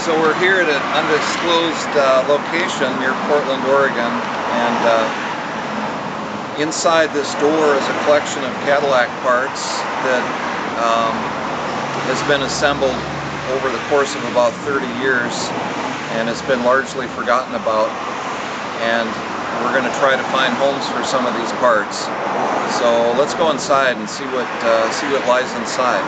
So we're here at an undisclosed location near Portland, Oregon, and inside this door is a collection of Cadillac parts that has been assembled over the course of about 30 years and has been largely forgotten about. And we're going to try to find homes for some of these parts. So let's go inside and see what lies inside.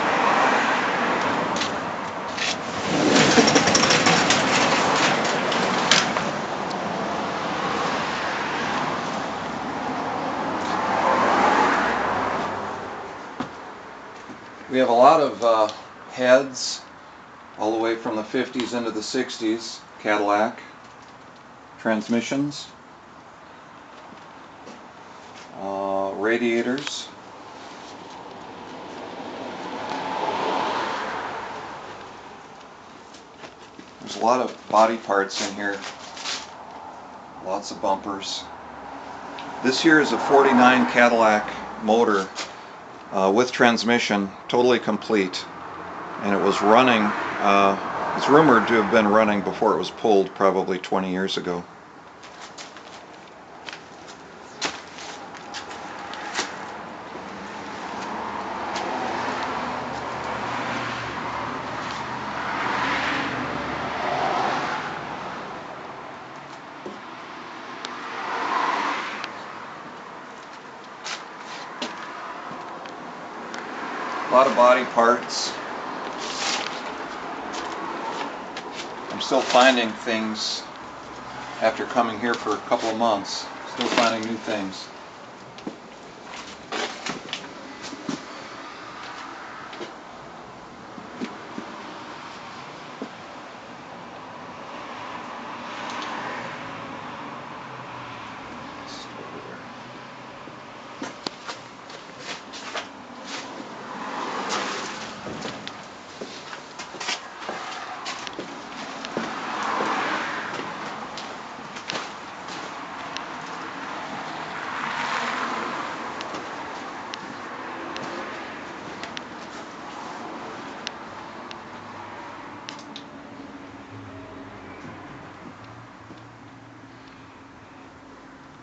We have a lot of heads all the way from the 50s into the 60s, Cadillac, transmissions, radiators, there's a lot of body parts in here, lots of bumpers. This here is a 49 Cadillac motor with transmission, totally complete, and it was running, it's rumored to have been running before it was pulled, probably 20 years ago. A lot of body parts. I'm still finding things after coming here for a couple of months. Still finding new things.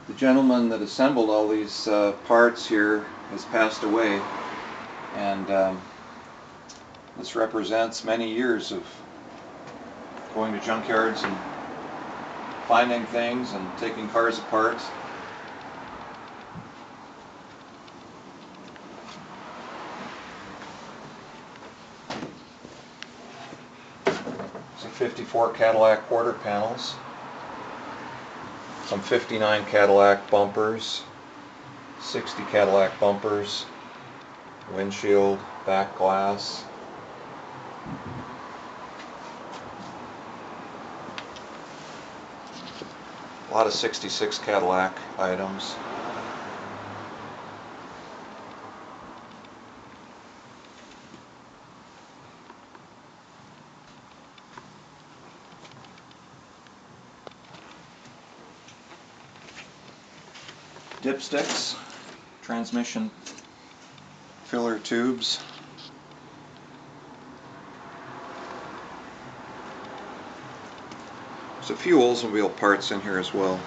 The gentleman that assembled all these parts here has passed away, and this represents many years of going to junkyards and finding things and taking cars apart. Some 54 Cadillac quarter panels. Some 59 Cadillac bumpers, 60 Cadillac bumpers, windshield, back glass. A lot of 66 Cadillac items. Dipsticks, transmission filler tubes. There's a few Oldsmobile parts in here as well.